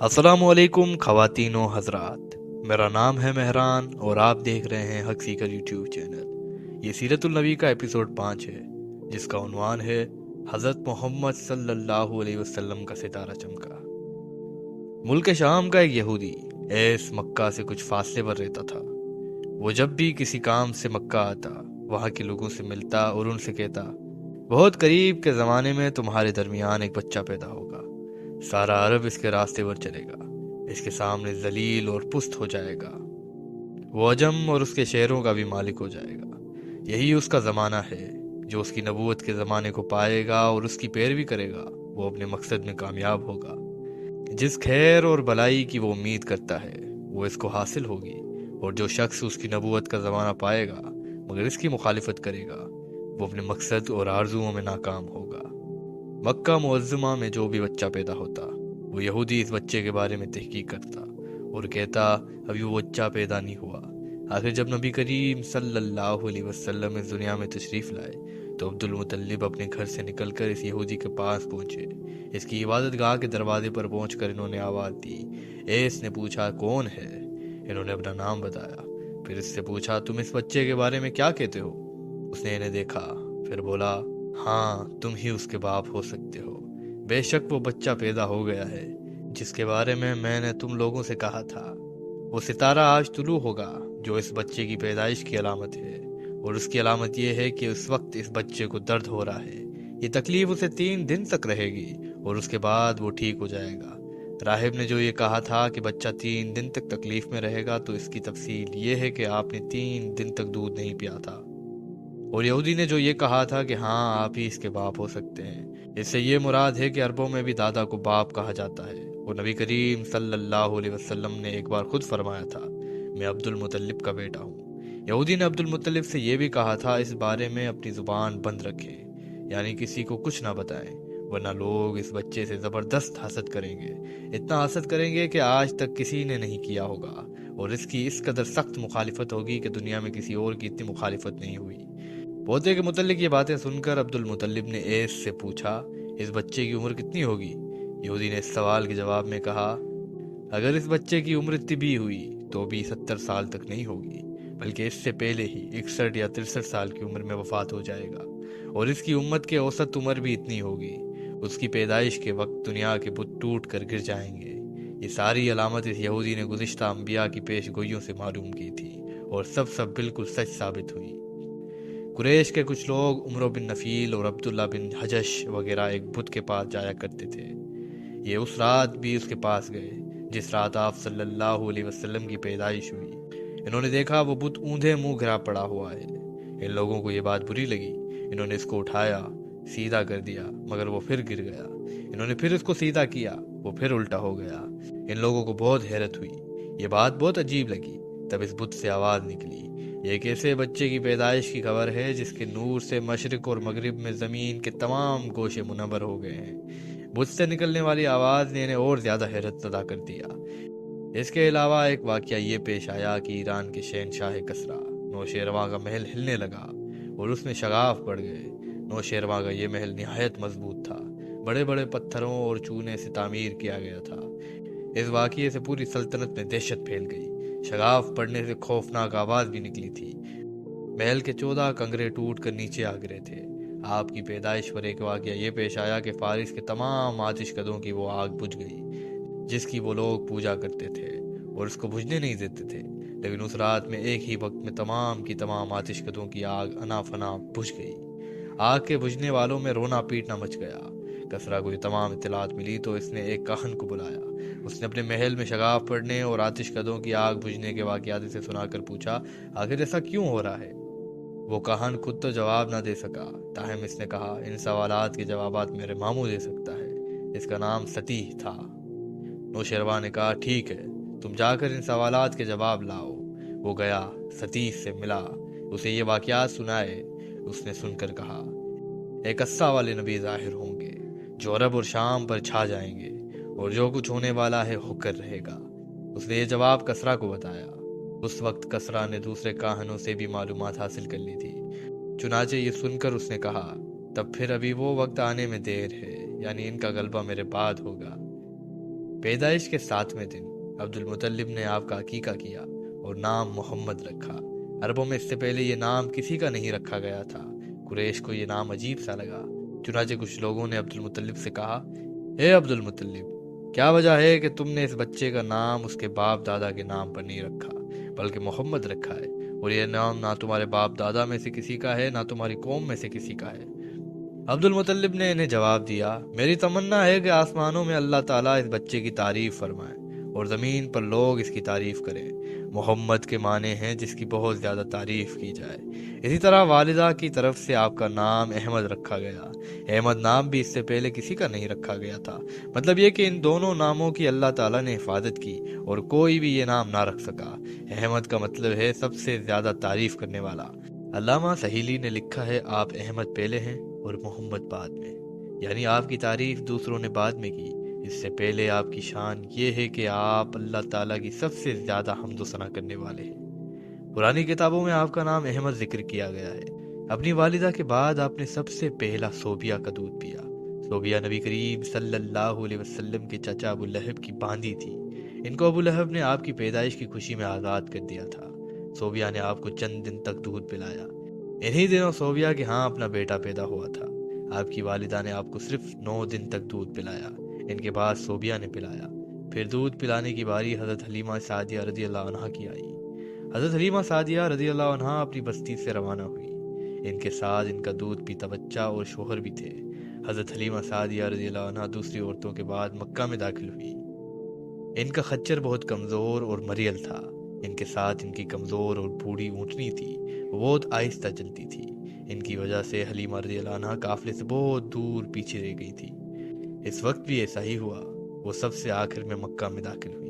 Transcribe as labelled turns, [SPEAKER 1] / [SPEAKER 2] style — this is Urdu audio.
[SPEAKER 1] السلام علیکم خواتین و حضرات، میرا نام ہے مہران اور آپ دیکھ رہے ہیں حق سیکر یوٹیوب چینل۔ یہ سیرت النبی کا ایپیسوڈ 5 ہے، جس کا عنوان ہے حضرت محمد صلی اللہ علیہ وسلم کا ستارہ چمکا۔ ملک شام کا ایک یہودی ایس مکہ سے کچھ فاصلے پر رہتا تھا۔ وہ جب بھی کسی کام سے مکہ آتا، وہاں کے لوگوں سے ملتا اور ان سے کہتا، بہت قریب کے زمانے میں تمہارے درمیان ایک بچہ پیدا ہوگا، سارا عرب اس کے راستے پر چلے گا، اس کے سامنے ذلیل اور پست ہو جائے گا، وہ عجم اور اس کے شہروں کا بھی مالک ہو جائے گا۔ یہی اس کا زمانہ ہے۔ جو اس کی نبوت کے زمانے کو پائے گا اور اس کی پیروی کرے گا، وہ اپنے مقصد میں کامیاب ہوگا۔ جس خیر اور بلائی کی وہ امید کرتا ہے، وہ اس کو حاصل ہوگی، اور جو شخص اس کی نبوت کا زمانہ پائے گا مگر اس کی مخالفت کرے گا، وہ اپنے مقصد اور آرزوؤں میں ناکام ہوگا۔ مکہ معظمہ میں جو بھی بچہ پیدا ہوتا، وہ یہودی اس بچے کے بارے میں تحقیق کرتا اور کہتا، ابھی وہ بچہ پیدا نہیں ہوا۔ آخر جب نبی کریم صلی اللہ علیہ وسلم اس دنیا میں تشریف لائے تو عبد المطلب اپنے گھر سے نکل کر اس یہودی کے پاس پہنچے۔ اس کی عبادت گاہ کے دروازے پر پہنچ کر انہوں نے آواز دی۔ ایس نے پوچھا، کون ہے؟ انہوں نے اپنا نام بتایا۔ پھر اس سے پوچھا، تم اس بچے کے بارے میں کیا کہتے ہو؟ اس نے انہیں دیکھا، پھر بولا، ہاں تم ہی اس کے باپ ہو سکتے ہو۔ بے شک وہ بچہ پیدا ہو گیا ہے جس کے بارے میں نے تم لوگوں سے کہا تھا۔ وہ ستارہ آج طلوع ہوگا جو اس بچے کی پیدائش کی علامت ہے، اور اس کی علامت یہ ہے کہ اس وقت اس بچے کو درد ہو رہا ہے۔ یہ تکلیف اسے 3 دن تک رہے گی اور اس کے بعد وہ ٹھیک ہو جائے گا۔ راہب نے جو یہ کہا تھا کہ بچہ 3 دن تک تکلیف میں رہے گا، تو اس کی تفصیل یہ ہے کہ آپ نے 3 دن تک دودھ نہیں پیا تھا۔ اور یہودی نے جو یہ کہا تھا کہ ہاں آپ ہی اس کے باپ ہو سکتے ہیں، اس سے یہ مراد ہے کہ عربوں میں بھی دادا کو باپ کہا جاتا ہے۔ اور نبی کریم صلی اللہ علیہ وسلم نے ایک بار خود فرمایا تھا، میں عبد المطلب کا بیٹا ہوں۔ یہودی نے عبد المطلب سے یہ بھی کہا تھا، اس بارے میں اپنی زبان بند رکھیں، یعنی کسی کو کچھ نہ بتائیں، ورنہ لوگ اس بچے سے زبردست حسد کریں گے، اتنا حسد کریں گے کہ آج تک کسی نے نہیں کیا ہوگا، اور اس کی اس قدر سخت مخالفت ہوگی کہ دنیا میں کسی اور کی اتنی مخالفت نہیں ہوئی۔ پوتے کے متعلق یہ باتیں سن کر عبد المطلب نے ایس سے پوچھا، اس بچے کی عمر کتنی ہوگی؟ یہودی نے اس سوال کے جواب میں کہا، اگر اس بچے کی عمر طبی ہوئی تو بھی 70 سال تک نہیں ہوگی، بلکہ اس سے پہلے ہی 61 یا 63 سال کی عمر میں وفات ہو جائے گا، اور اس کی امت کے اوسط عمر بھی اتنی ہوگی۔ اس کی پیدائش کے وقت دنیا کے بت ٹوٹ کر گر جائیں گے۔ یہ ساری علامت اس یہودی نے گزشتہ انبیاء کی پیش گوئیوں سے معلوم کی تھی، اور سب بالکل سچ ثابت ہوئی۔ قریش کے کچھ لوگ عمرو بن نفیل اور عبداللہ بن حجش وغیرہ ایک بت کے پاس جایا کرتے تھے۔ یہ اس رات بھی اس کے پاس گئے جس رات آپ صلی اللہ علیہ وسلم کی پیدائش ہوئی۔ انہوں نے دیکھا وہ بت اوندھے منہ گرا پڑا ہوا ہے۔ ان لوگوں کو یہ بات بری لگی، انہوں نے اس کو اٹھایا، سیدھا کر دیا، مگر وہ پھر گر گیا۔ انہوں نے پھر اس کو سیدھا کیا، وہ پھر الٹا ہو گیا۔ ان لوگوں کو بہت حیرت ہوئی، یہ بات بہت عجیب لگی۔ تب اس بت سے آواز نکلی، یہ ایک ایسے بچے کی پیدائش کی خبر ہے جس کے نور سے مشرق اور مغرب میں زمین کے تمام گوشے منور ہو گئے ہیں۔ بت سے نکلنے والی آواز نے انہیں اور زیادہ حیرت زدہ کر دیا۔ اس کے علاوہ ایک واقعہ یہ پیش آیا کہ ایران کے شہنشاہ کسریٰ نوشیروان کا محل ہلنے لگا اور اس میں شگاف پڑ گئے۔ نوشیروان کا یہ محل نہایت مضبوط تھا، بڑے بڑے پتھروں اور چونے سے تعمیر کیا گیا تھا۔ اس واقعے سے پوری سلطنت میں دہشت پھیل گئی، شگاف پڑنے سے خوفناک آواز بھی نکلی تھی۔ محل کے 14 کنگرے ٹوٹ کر نیچے آ گرے تھے۔ آپ کی پیدائش پر ایک واقعہ یہ پیش آیا کہ فارس کے تمام آتش کدوں کی وہ آگ بجھ گئی جس کی وہ لوگ پوجا کرتے تھے اور اس کو بجھنے نہیں دیتے تھے، لیکن اس رات میں ایک ہی وقت میں تمام کی تمام آتش کدوں کی آگ انا فنا بجھ گئی۔ آگ کے بجھنے والوں میں رونا پیٹنا مچ گیا۔ کسریٰ کو یہ تمام اطلاعات ملی تو اس نے ایک کاہن کو بلایا۔ اس نے اپنے محل میں شگاف پڑنے اور آتش کدوں کی آگ بجھنے کے واقعات سے سنا کر پوچھا، آخر ایسا کیوں ہو رہا ہے؟ وہ کاہن خود تو جواب نہ دے سکا، تاہم اس نے کہا، ان سوالات کے جوابات میرے ماموں دے سکتا ہے، اس کا نام ستیح تھا۔ نوشیروان نے کہا، ٹھیک ہے، تم جا کر ان سوالات کے جواب لاؤ۔ وہ گیا، ستیح سے ملا، اسے یہ واقعات سنائے۔ اس نے سن کر کہا، ایک عصا والے نبی ظاہر ہوں گے جو عرب اور شام پر چھا جائیں گے، اور جو کچھ ہونے والا ہے ہو کر رہے گا۔ اس نے یہ جواب کسریٰ کو بتایا۔ اس وقت کسریٰ نے دوسرے کاہنوں سے بھی معلومات حاصل کر لی تھی، چنانچہ یہ سن کر اس نے کہا، تب پھر ابھی وہ وقت آنے میں دیر ہے، یعنی ان کا غلبہ میرے بعد ہوگا۔ پیدائش کے 7ویں دن عبد المطلب نے آپ کا عقیقہ کیا اور نام محمد رکھا۔ عربوں میں اس سے پہلے یہ نام کسی کا نہیں رکھا گیا تھا۔ قریش کو یہ نام عجیب سا لگا، چنانچہ کچھ لوگوں نے عبد المطلب سے کہا، اے عبد المطلب، کیا وجہ ہے کہ تم نے اس بچے کا نام اس کے باپ دادا کے نام پر نہیں رکھا بلکہ محمد رکھا ہے، اور یہ نام نہ تمہارے باپ دادا میں سے کسی کا ہے نہ تمہاری قوم میں سے کسی کا ہے؟ عبد المطلب نے انہیں جواب دیا، میری تمنا ہے کہ آسمانوں میں اللہ تعالیٰ اس بچے کی تعریف فرمائے اور زمین پر لوگ اس کی تعریف کریں۔ محمد کے معنی ہیں جس کی بہت زیادہ تعریف کی جائے۔ اسی طرح والدہ کی طرف سے آپ کا نام احمد رکھا گیا۔ احمد نام بھی اس سے پہلے کسی کا نہیں رکھا گیا تھا۔ مطلب یہ کہ ان دونوں ناموں کی اللہ تعالیٰ نے حفاظت کی اور کوئی بھی یہ نام نہ رکھ سکا۔ احمد کا مطلب ہے سب سے زیادہ تعریف کرنے والا۔ علامہ سہیلی نے لکھا ہے، آپ احمد پہلے ہیں اور محمد بعد میں، یعنی آپ کی تعریف دوسروں نے بعد میں کی۔ اس سے پہلے آپ کی شان یہ ہے کہ آپ اللہ تعالیٰ کی سب سے زیادہ حمد و ثنا کرنے والے ہیں۔ پرانی کتابوں میں آپ کا نام احمد ذکر کیا گیا ہے۔ اپنی والدہ کے بعد آپ نے سب سے پہلا صوبیہ کا دودھ پیا۔ صوبیہ نبی کریم صلی اللہ علیہ وسلم کے چچا ابو لہب کی باندھی تھی۔ ان کو ابو لہب نے آپ کی پیدائش کی خوشی میں آزاد کر دیا تھا۔ صوبیہ نے آپ کو چند دن تک دودھ پلایا۔ انہی دنوں صوبیہ کے ہاں اپنا بیٹا پیدا ہوا تھا۔ آپ کی والدہ نے آپ کو صرف 9 دن تک دودھ پلایا۔ ان کے بعد صوبیہ نے پلایا۔ پھر دودھ پلانے کی باری حضرت حلیمہ سعدیہ رضی اللہ عنہا کی آئی۔ حضرت حلیمہ سعدیہ رضی اللہ عنہا اپنی بستی سے روانہ ہوئی۔ ان کے ساتھ ان کا دودھ پیتا بچہ اور شوہر بھی تھے۔ حضرت حلیمہ سعدیہ رضی اللہ عنہا دوسری عورتوں کے بعد مکہ میں داخل ہوئی۔ ان کا خچر بہت کمزور اور مریل تھا۔ ان کے ساتھ ان کی کمزور اور بوڑھی اونٹنی تھی، وہ بہت آہستہ چلتی تھی۔ ان کی وجہ سے حلیمہ رضی اللہ عنہا قافلے سے بہت دور پیچھے رہ گئی تھی۔ اس وقت بھی ایسا ہی ہوا، وہ سب سے آخر میں مکہ میں داخل ہوئی۔